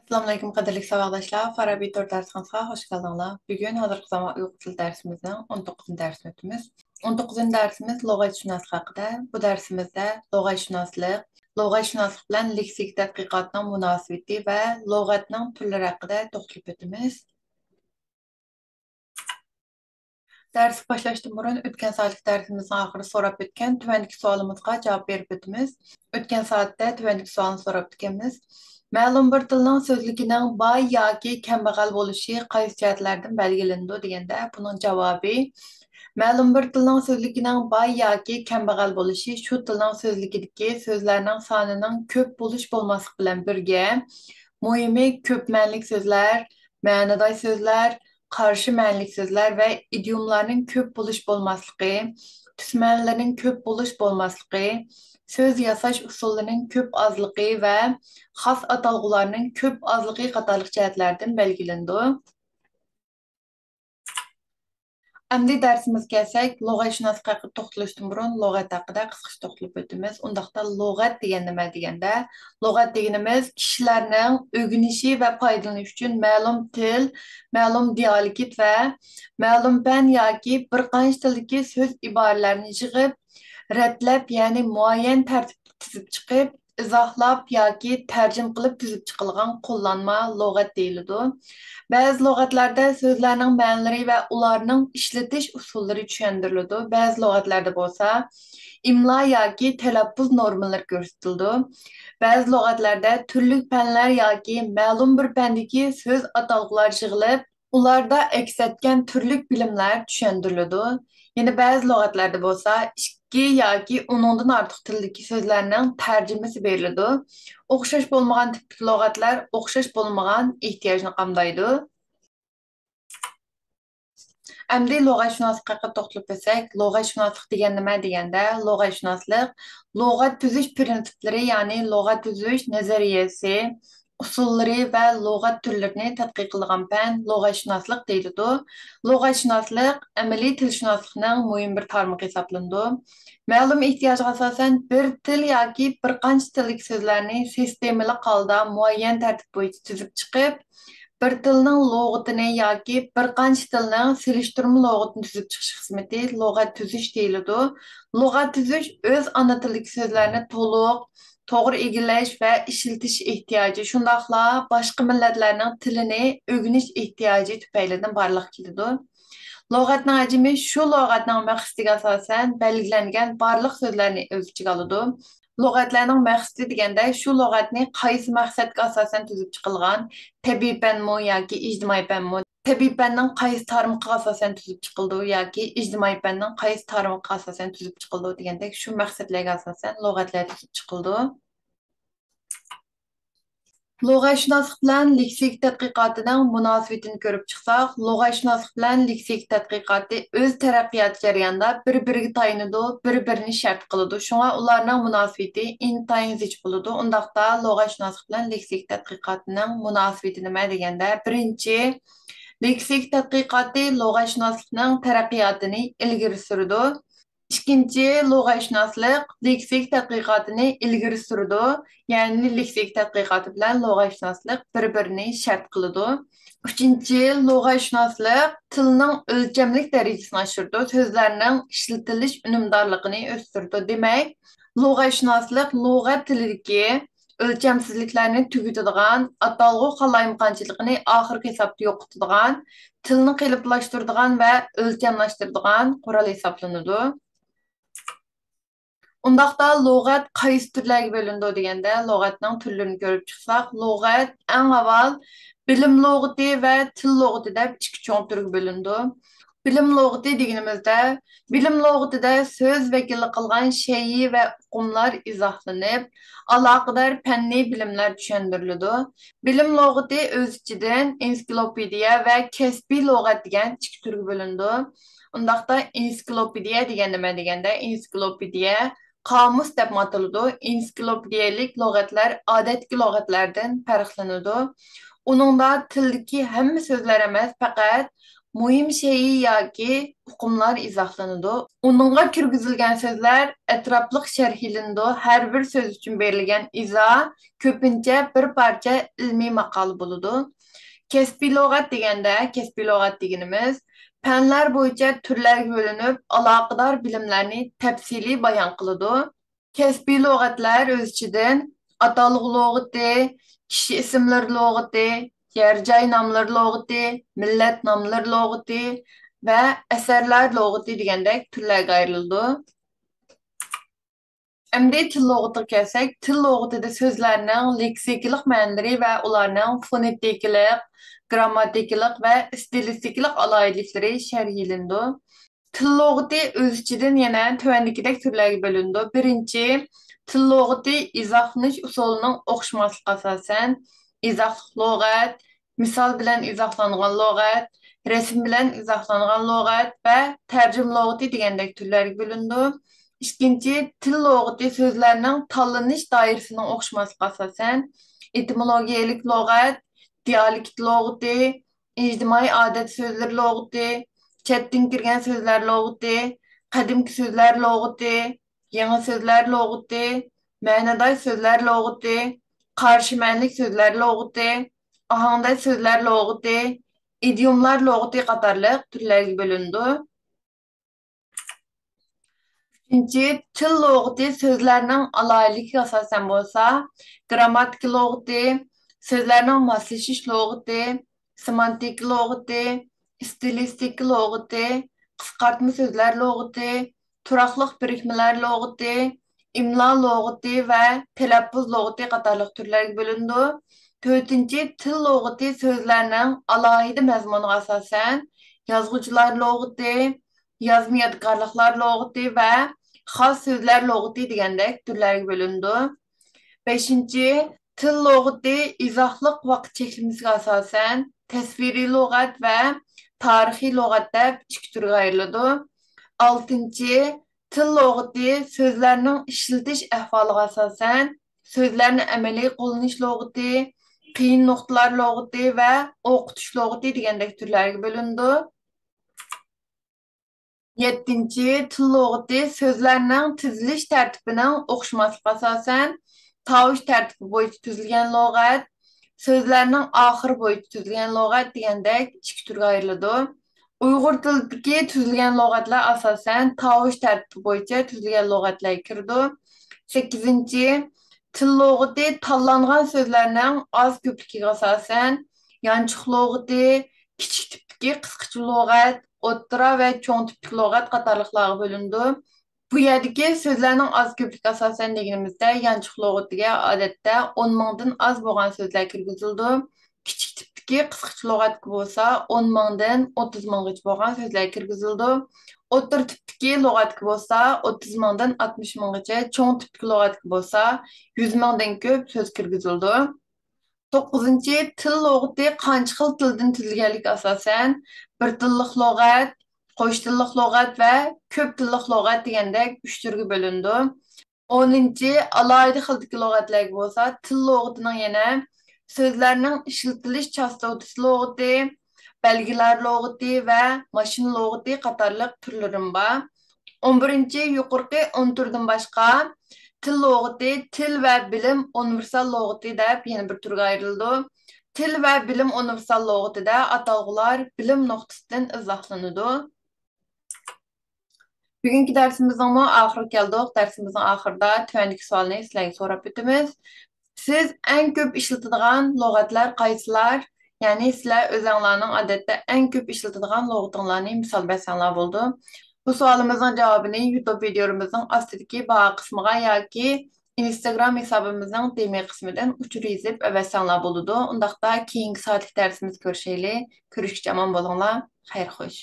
Assalamualaikum qadirlik savaqdaşlar. Farabi 4 dershanasına hoş geldinler. Bugün hazırlık zaman uyğur dil dersimizin 19. dersini ötümüz. 19. dersimiz lug'atshunoslik haqida. Bu dersimizde lug'atshunoslik bilan leksik tadqiqotning munosabati va lug'atning turlari haqida to'xtalib o'tamiz. Ders başlashdan burun o'tgan soatlik darsimizning oxiri so'rab o'tgan tuvandagi savolimizga javob berib o'tamiz. O'tgan soatda tuvandagi savolni so'rab o'tganmiz. Ma'lum bir tilning so'zligining boy yoki kambag'al bo'lishi qaysi jihatlardan belgilandi deganda buning javobi ma'lum bir tilning so'zligining boy yoki kambag'al bo'lishi shu tilning so'zligidagi so'zlarning sonining ko'p bo'lish bo'lmasligi bilan birga muhimi ko'p ma'nilik so'zlar, ma'nodor so'zlar, qarshi ma'nilik so'zlar va idiomlarning ko'p bo'lish bo'lmasligi, tusmanlarning ko'p bo'lish bo'lmasligi, söz yasash usullarining ko'p ozligi va xos atalg'ularning ko'p ozligi qatorliq jihatlardan belgilandi. Endi dersimiz kelsak, lug'atshunoslik haqida to'xtalishdan burun lug'at haqida qisqacha to'xtalib o'tamiz. Undaqda lug'at degan nima deganda, lug'at deganimiz kishilarning o'rganishi va foydalanish uchun ma'lum til, ma'lum dialekt va ma'lum fan yoki bir qancha tildagi so'z iboralarni yig'ib, ratlab, ya'ni muayyan tartibda tizib chiqib, izohlab yoki tarjim qilib tuzib chiqilgan qo'llanma lug'at deyiladi. Ba'zi lug'atlarda so'zlarning ma'nolari va ularning ishlatish usullari tushuntiriladi. Ba'zi lug'atlarda bo'lsa, imlo yoki talaffuz normalari ko'rsatildi. Ba'zi lug'atlarda turli fanlar yoki ma'lum bir fandagi so'z atalg'ular yig'ilib, ularda aks etgan turli bilimlar tushuntiriladi. Yana ba'zi lug'atlarda bo'lsa, ikki yoki uningdan ortiq tildagi so'zlarning tarjimasi beriladi. O'xshash bo'lmagan tipli lug'atlar o'xshash bo'lmagan ehtiyojni qamdaydi. Endi lug'atshunoslik haqida to'xtalib o'tsak, lug'atshunoslik degan nima deganda, lug'atshunoslik lug'at tuzish prinsiplari, ya'ni lug'at tuzish nazariyasi, usullari va lug'at turlarini tadqiq qilgan fan lug'atshunoslik deyiladi. Lug'atshunoslik amaliy tilshunoslikning muhim bir tarmog'i hisoblanadi. Ma'lum ehtiyojga asosan bir til yoki bir qancha tillik so'zlarni sistemali holda muayyan tartib bo'yicha tuzib chiqib, bir tilning lug'atini yoki bir qancha tilning selishtirma lug'atini tuzib chiqish xizmati lug'at tuzish deyiladi. Lug'at tuzish o'z ona tilidagi so'zlarni to'liq, to'g'ri egallash va ishiltish ehtiyoji, shundoqla boshqa millatlarning tilini o'rganish ehtiyoji tufaylidan barliq keladi. Lug'atning hajmi shu lug'atning maqsadiga asosan belgilangan barliq so'zlarni o'z ichiga oladi. Lug'atlarning maqsadi deganda shu lug'atni qaysi maqsadga asosan tuzib chiqilgan, tabiiy fanmi yoki ijtimoiy fanmi, tabiiy fanning qaysi tarmoqiga asosan tuzib chiqildi yoki ijtimoiy fanning qaysi tarmoqiga asosan tuzib chiqildi degandek shu maqsadlarga asosan lug'atlar tuzib chiqildi. Lug'atshunoslik bilan leksik tadqiqotining munosabatini ko'rib chiqsak, lug'atshunoslik bilan leksik tadqiqoti o'z taraqqiyot jarayonida bir-biriga tayinadi, bir-birini shart qiladi. Shunga ularning munosabati intayin zich bo'ladi. Undaqda lug'atshunoslik bilan leksik tadqiqotining munosabati nima deganda, birinchi leksik tadqiqoti lug'atshunoslikning taraqqiyotini ilgari suradi. İkinci, lug'atshunoslik leksik tadqiqotini ilgari suradi, ya'ni leksik tadqiqoti bilan lug'atshunoslik bir-birini shart qiladi. Uchinchi, lug'atshunoslik tilning o'lchamlik darajasini oshirdi, so'zlarning ishlatilish unumdorligini o'stirdi. Demak, lug'atshunoslik lug'at tilidagi o'lchamsizliklarni tugatadigan, atalg'u qalayimqonchiligini oxirgi hisobda yo'qotadigan, tilni qiyinlashtiradigan va o'lchamlashtiradigan qurol hisoblanadi. Undaqda lug'at qaysi turlarga bo'linadi deganda, lug'atning turlarini ko'rib chiqsak, lug'at eng avval bilim lug'ati va til lug'ati deb ikki cho'ng turga bo'linadi. Bilim lug'ati deganimizda, bilim lug'atida so'z vakillik qilgan shay'i va uqumlar izohlanib, aloqador fanniy bilimlar tushuntiriladi. Bilim lug'ati o'z ichidan ensiklopediya va kasbiy lug'at degan ikki turga bo'linadi. Undaqda ensiklopediya degan nima deganda, ensiklopediya qomus deb ataladi. Ensiklopediyalik lug'atlar odatdagi lug'atlardan farqlanadi. Uningda tildagi hamma so'zlar emas, faqat Mühim şeyi yoki uqumlar izohlanadi. Onunğa kirgizilgan so'zlar atrofliq sharhlandi. Har bir so'z uchun berilgan izoh ko'pincha bir parcha ilmiy maqol bo'ladi. Kesbiy lug'at deganda, kesbiy lug'at deganimiz fanlar bo'yicha turlarga bo'linib, aloqador bilimlarni tafsiliy bayon qiladi. Kesbiy lug'atlar o'z ichidan atalg'i lug'ati, kishi ismlari lug'ati, yer joy nomlari lug'ati, millat nomlari lug'ati va asarlar lug'ati degandek turlarga ayriladi. Endi til lug'atiga kelsak, til lug'atida so'zlarning leksikalik ma'nolari va ularning fonetikalik, grammatikalik va stilistikalik alohidaliklari sharhlandi. Til lug'ati o'z ichidan yana tuvandagidek turlarga bo'lindi. Birinchi, til lug'ati izohlanish usulining o'xshamasligi asosan izohlik lug'at, misol bilan izohlangan lug'at, rasm bilan izohlangan lug'at va tarjim lug'ati degandek turlarga bo'lindi. İkinci, til lug'ati so'zlarning tanlanish doirasining o'xshamasligi asosan etimologiyalik lug'at, dialekt lug'ati, ijtimoiy odat so'zlar lug'ati, chetdan kirgan so'zlar lug'ati, qadimki so'zlar lug'ati, yangi so'zlar lug'ati, ma'nodor so'zlar lug'ati, qarshi ma'noli so'zlar lug'ati, ohangdor so'zlar lug'ati, idiomlar lug'ati qatorliq turlarga bo'lindi. Üçüncü, til lug'ati so'zlarning aloyiligiga asosan bo'lsa, grammatik lug'ati, so'zlarning moslashish lug'ati, semantik lug'ati, stilistik lug'ati, qisqartma so'zlar lug'ati, turaqliq birikmalar lug'ati, imlo lug'ati va talaffuz lug'ati qatorliq turlarga bo'lindi. To'rtinchi, til lug'ati so'zlarning alohida mazmuniga asosan yozuvchilar lug'ati, yozma yodgorliklar lug'ati va xos so'zlar lug'ati degandek turlarga bo'lindi. Beshinchi, til lug'ati izohliq vaqt cheklamasiga asosan tasviriy lug'at va tarixiy lug'at deb ikki turga ayriladi. Oltinchi, til lug'ati so'zlarning ishlatish ahvoliga asosan so'zlarni amaliy qo'llanish lug'ati, qiyin nuqtalar lug'ati va o'qitish lug'ati degandek turlarga bo'lindi. Yettinchi, til lug'ati so'zlarning tizilish tartibining o'xshamasligi asosan tovush tartibi bo'yicha tuzilgan lug'at, so'zlarning oxiri bo'yicha tuzilgan lug'at degandek ikki turga ayriladi. Uyg'ur tilidagi tuzilgan lug'atlar asosan tovush tartibi bo'yicha tuzilgan lug'atlarga kirdi. Sakkizinchi, til lug'ati tanlangan so'zlarning oz ko'pligiga asosan yanchiq lug'ati, kichik tipdagi qisqacha lug'at, o'rta va cho'ng tipli lug'at qatorliqlarga bo'lindi. Bu yerdagi so'zlarning oz ko'pligi asosan deganimizda yanchiq lug'atiga odatda 10 mingdan oz bo'lgan so'zlar kirgizildi. Kichik tipdagi qisqacha lug'atga bo'lsa 10 mingdan 30 minggacha bo'lgan so'zlar kirgizildi. O'rta tipdagi lug'atga bo'lsa 30 mingdan 60 minggacha, cho'ng tipdagi lug'atga bo'lsa 100 mingdan ko'p so'z kirgizildi. To'qqizinchi, til lug'ati qancha xil tildan tuzilganligiga asosan bir tillik lug'at, qo'sh tillik lug'at va ko'p tillik lug'at degandek uch turga bo'lindi. 10-chi, alohida xildagi lug'atlarga bo'lsa, til lug'atining yana so'zlarning ishlatilish chastotasi lug'ati, belgilar lug'ati va mashina lug'ati qatorliq turlari bor. 11-chi, yuqorqi 10 turdan boshqa til lug'ati, til va bilim universal lug'ati deb yana bir turga ayrildi. Til va bilim universal lug'atida atalg'ular bilim nuqtasidan izohlanadi. Bugungi darsimizning oxiriga keldik. Darsimizning oxirida tuvandagi savolni sizlarga so'rab o'tamiz. Siz eng ko'p ishlatadigan lug'atlar qaysilar? Ya'ni sizlar o'zingizlarning odatda eng ko'p ishlatadigan lug'atinglarni misol bersanglar bo'ldi. Bu savolimizning javobini YouTube videomizning ostidagi baho qismiga yoki Instagram hisobimizning DM qismidan uchur yozib avasanglar bo'ladi. Undaqda keyingi soatlik darsimiz ko'rishaylik. Ko'rishgacha omon bo'linglar. Xayr xo'sh.